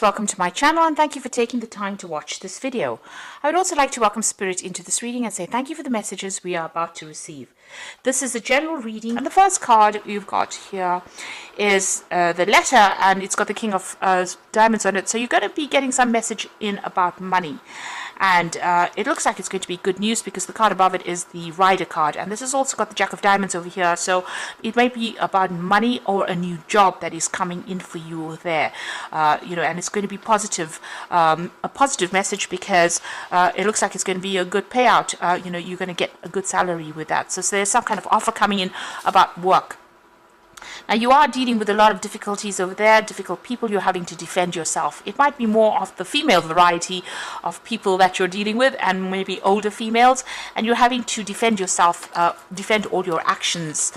Welcome to my channel and thank you for taking the time to watch this video. I would also like to welcome Spirit into this reading and say thank you for the messages we are about to receive. This is a general reading and the first card you've got here is the letter, and it's got the King of Diamonds on it. So you're going to be getting some message in about money. And it looks like it's going to be good news because the card above it is the Rider card. And this has also got the Jack of Diamonds over here. So it may be about money or a new job that is coming in for you there. And it's going to be positive, a positive message because it looks like it's going to be a good payout. You're going to get a good salary with that. So there's some kind of offer coming in about work. Now you are dealing with a lot of difficulties over there, difficult people. You're having to defend yourself. It might be more of the female variety of people that you're dealing with, and maybe older females, and you're having to defend yourself, defend all your actions.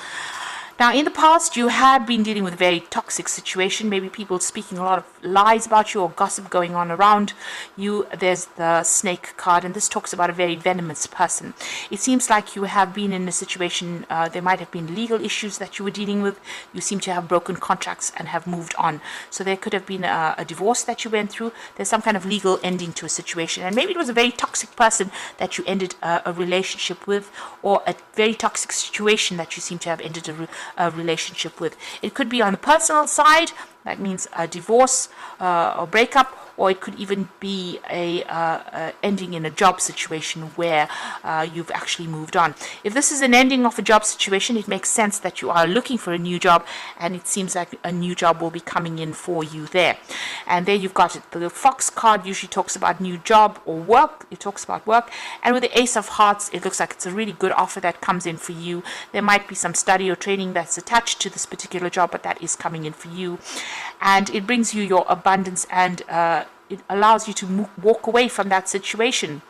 Now, in the past, you have been dealing with a very toxic situation, maybe people speaking a lot of lies about you or gossip going on around you. There's the Snake card, and this talks about a very venomous person. It seems like you have been in a situation, there might have been legal issues that you were dealing with. You seem to have broken contracts and have moved on. So there could have been a divorce that you went through. There's some kind of legal ending to a situation, and maybe it was a very toxic person that you ended a relationship with, or a very toxic situation that you seem to have ended a relationship with. It could be on the personal side, that means a divorce or breakup, or it could even be a ending in a job situation where you've actually moved on. If this is an ending of a job situation, it makes sense that you are looking for a new job, and it seems like a new job will be coming in for you there. And there you've got it. The Fox card usually talks about new job or work. It talks about work. And with the Ace of Hearts, it looks like it's a really good offer that comes in for you. There might be some study or training that's attached to this particular job, but that is coming in for you. And it brings you your abundance, and it allows you to walk away from that situation.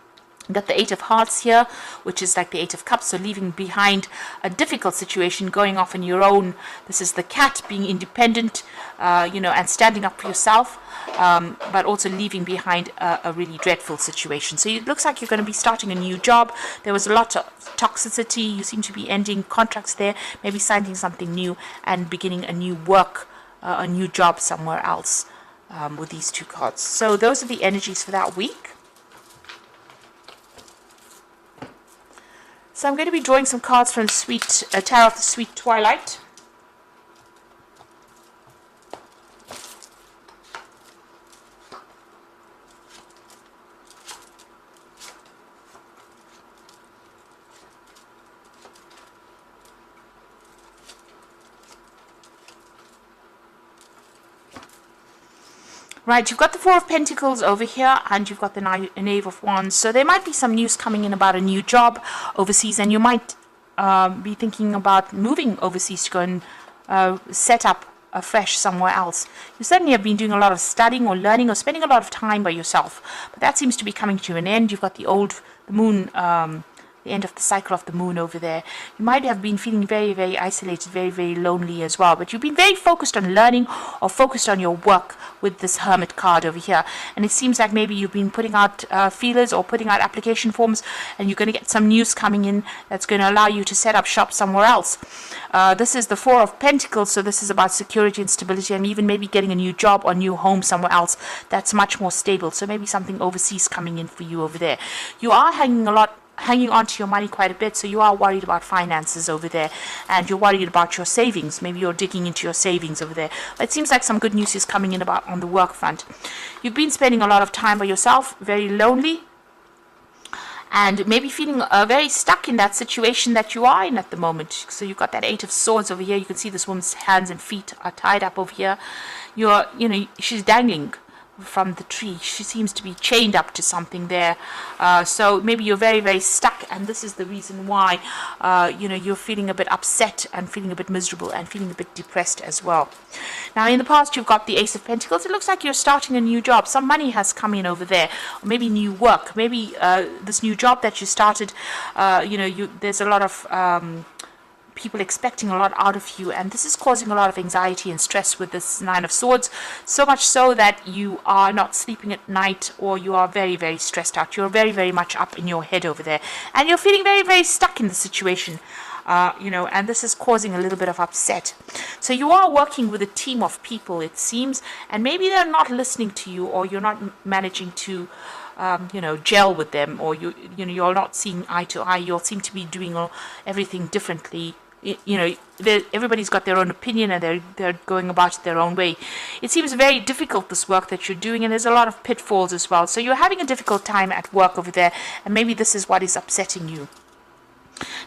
You've got the Eight of Hearts here, which is like the Eight of Cups, so leaving behind a difficult situation, going off on your own. This is the Cat, being independent, and standing up for yourself, but also leaving behind a really dreadful situation. So it looks like you're going to be starting a new job. There was a lot of toxicity. You seem to be ending contracts there, maybe signing something new and beginning a new work, a new job somewhere else. With these two cards. So those are the energies for that week. So I'm going to be drawing some cards from Tarot of the Sweet Twilight. Right, you've got the Four of Pentacles over here, and you've got the Knave of Wands. So there might be some news coming in about a new job overseas, and you might be thinking about moving overseas to go and set up afresh somewhere else. You certainly have been doing a lot of studying or learning or spending a lot of time by yourself, but that seems to be coming to an end. You've got the moon, the end of the cycle of the moon over there. You might have been feeling very, very isolated, very, very lonely as well. But you've been very focused on learning or focused on your work with this Hermit card over here. And it seems like maybe you've been putting out feelers or putting out application forms, and you're going to get some news coming in that's going to allow you to set up shop somewhere else. This is the Four of Pentacles, so this is about security and stability, and even maybe getting a new job or new home somewhere else that's much more stable. So maybe something overseas coming in for you over there. You are hanging on to your money quite a bit, so you are worried about finances over there, and you're worried about your savings. Maybe you're digging into your savings over there. But it seems like some good news is coming in about on the work front. You've been spending a lot of time by yourself, very lonely, and maybe feeling very stuck in that situation that you are in at the moment. So you've got that Eight of Swords over here. You can see this woman's hands and feet are tied up over here. She's dangling from the tree. She seems to be chained up to something there. So maybe you're very, very stuck, and this is the reason why you're feeling a bit upset and feeling a bit miserable and feeling a bit depressed as well. Now, in the past, you've got the Ace of Pentacles. It looks like you're starting a new job. Some money has come in over there, or maybe new work. Maybe this new job that you started, there's a lot of people expecting a lot out of you, and this is causing a lot of anxiety and stress with this Nine of Swords, so much so that you are not sleeping at night, or you are very, very stressed out. You're very, very much up in your head over there, and you're feeling very, very stuck in the situation. and this is causing a little bit of upset. So you are working with a team of people, it seems, and maybe they're not listening to you, or you're not managing to gel with them, or you're not seeing eye to eye. You all seem to be doing everything differently. Everybody's got their own opinion, and they're going about it their own way. It seems very difficult, this work that you're doing, and there's a lot of pitfalls as well. So you're having a difficult time at work over there, and maybe this is what is upsetting you.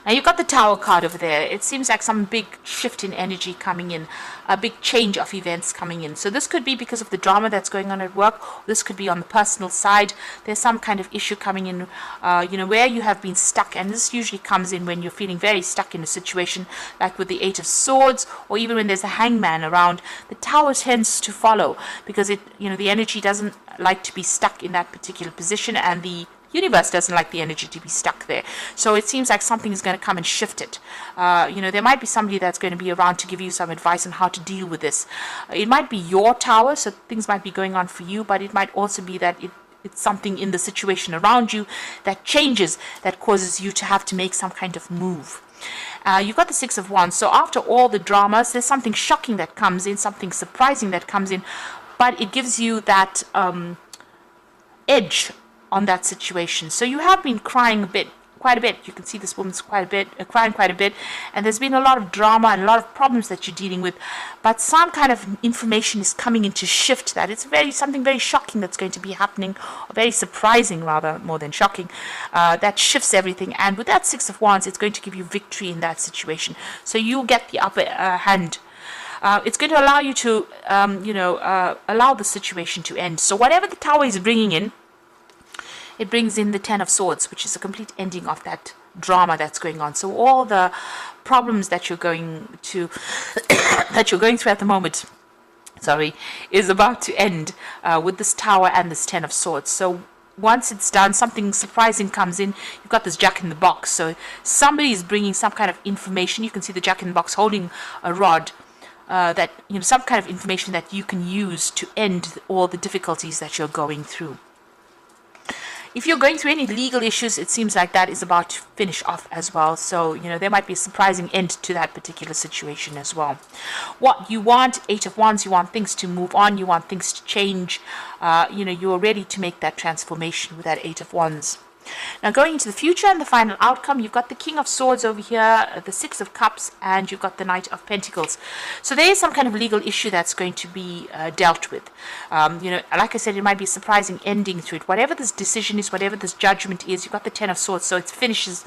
Now you've got the Tower card over there. It seems like some big shift in energy coming in, a big change of events coming in. So this could be because of the drama that's going on at work. This could be on the personal side. There's some kind of issue coming in, where you have been stuck. And this usually comes in when you're feeling very stuck in a situation, like with the Eight of Swords, or even when there's a hangman around. The Tower tends to follow because the energy doesn't like to be stuck in that particular position, and the universe doesn't like the energy to be stuck there. So it seems like something is going to come and shift it. There might be somebody that's going to be around to give you some advice on how to deal with this. It might be your tower, so things might be going on for you, but it might also be that it's something in the situation around you that changes, that causes you to have to make some kind of move. You've got the Six of Wands. So after all the dramas, there's something shocking that comes in, something surprising that comes in, but it gives you that edge on that situation. So you have been crying quite a bit. You can see this woman's crying quite a bit, and there's been a lot of drama and a lot of problems that you're dealing with, but some kind of information is coming in to shift that. It's something very shocking that's going to be happening, or very surprising rather, more than shocking, that shifts everything. And with that Six of Wands, it's going to give you victory in that situation. So you'll get the upper hand. It's going to allow you to allow the situation to end. So whatever the Tower is bringing in, it brings in the Ten of Swords, which is a complete ending of that drama that's going on. So all the problems that you're going to that you're going through at the moment, is about to end with this Tower and this Ten of Swords. So once it's done, something surprising comes in. You've got this Jack in the Box. So somebody is bringing some kind of information. You can see the Jack in the Box holding a rod. Some kind of information that you can use to end all the difficulties that you're going through. If you're going through any legal issues, it seems like that is about to finish off as well. So, there might be a surprising end to that particular situation as well. What you want, Eight of Wands, you want things to move on. You want things to change. You're ready to make that transformation with that Eight of Wands. Now going into the future and the final outcome, you've got the King of Swords over here, the Six of Cups, and you've got the Knight of Pentacles. So there is some kind of legal issue that's going to be dealt with. Like I said, it might be a surprising ending to it. Whatever this decision is, whatever this judgment is, you've got the Ten of Swords, so it finishes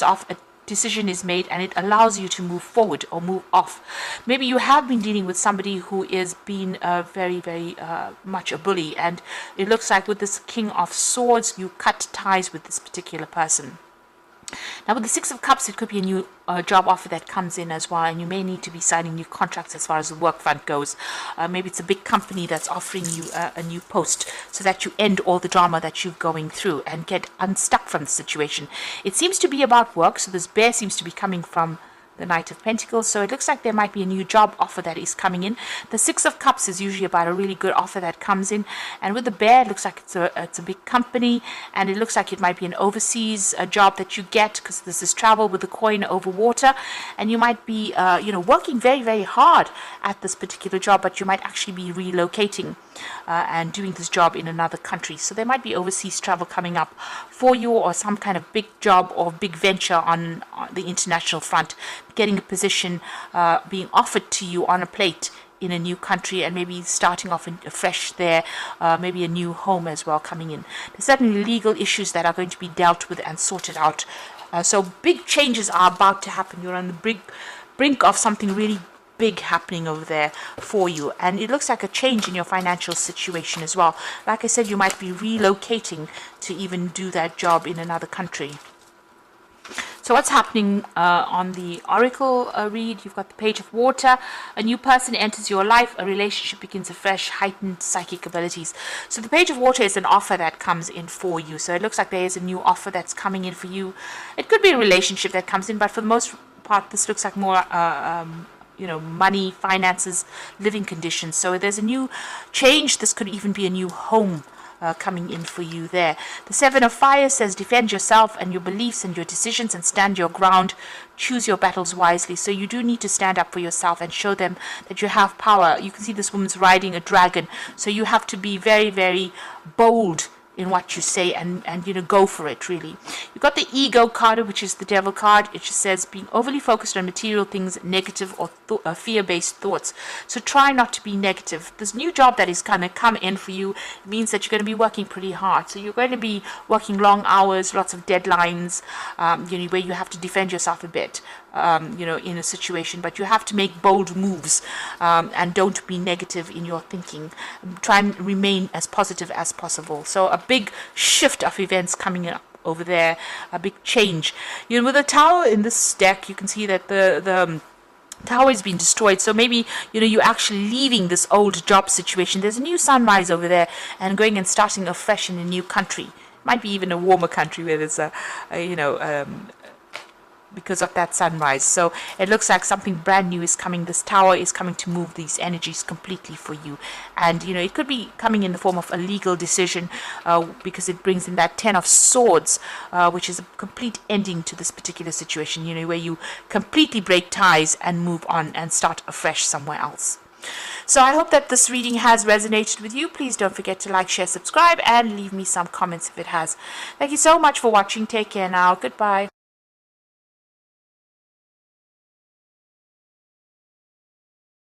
off a decision is made, and it allows you to move forward or move off. Maybe you have been dealing with somebody who is being very, very much a bully, and it looks like with this King of Swords, you cut ties with this particular person. Now with the Six of Cups, it could be a new job offer that comes in as well, and you may need to be signing new contracts as far as the work front goes. Maybe it's a big company that's offering you a new post so that you end all the drama that you're going through and get unstuck from the situation. It seems to be about work, so this bear seems to be coming from the Knight of Pentacles, so it looks like there might be a new job offer that is coming in. The Six of Cups is usually about a really good offer that comes in, and with the bear, it looks like it's a big company, and it looks like it might be an overseas job that you get, because this is travel with the coin over water, and you might be working very, very hard at this particular job, but you might actually be relocating and doing this job in another country. So there might be overseas travel coming up for you, or some kind of big job or big venture on the international front, getting a position being offered to you on a plate in a new country, and maybe starting off fresh there, maybe a new home as well coming in. There's certainly legal issues that are going to be dealt with and sorted out. So big changes are about to happen. You're on the brink of something really big happening over there for you, and it looks like a change in your financial situation as well. Like I said, you might be relocating to even do that job in another country. So what's happening on the Oracle read? You've got the Page of Water. A new person enters your life. A relationship begins afresh. Heightened psychic abilities. So the Page of Water is an offer that comes in for you. So it looks like there is a new offer that's coming in for you. It could be a relationship that comes in, but for the most part, this looks like more money, finances, living conditions. So there's a new change. This could even be a new home coming in for you there. The Seven of Fire says defend yourself and your beliefs and your decisions and stand your ground. Choose your battles wisely. So you do need to stand up for yourself and show them that you have power. You can see this woman's riding a dragon. So you have to be very, very bold in what you say and go for it, really. You've got the Ego card, which is the Devil card. It just says being overly focused on material things, negative or fear-based thoughts. So try not to be negative. This new job that is going to come in for you means that you're going to be working pretty hard. So you're going to be working long hours, lots of deadlines, where you have to defend yourself a bit. In a situation, but you have to make bold moves and don't be negative in your thinking. Try and remain as positive as possible. So a big shift of events coming up over there, a big change. With the Tower in this deck, you can see that the Tower has been destroyed, so maybe you're actually leaving this old job situation. There's a new sunrise over there and going and starting afresh in a new country. Might be even a warmer country where there's because of that sunrise. So it looks like something brand new is coming. This Tower is coming to move these energies completely for you, and it could be coming in the form of a legal decision, because it brings in that Ten of Swords, which is a complete ending to this particular situation, where you completely break ties and move on and start afresh somewhere else. So I hope that this reading has resonated with you. Please don't forget to like, share, subscribe, and leave me some comments if it has. Thank you so much for watching. Take care now. Goodbye.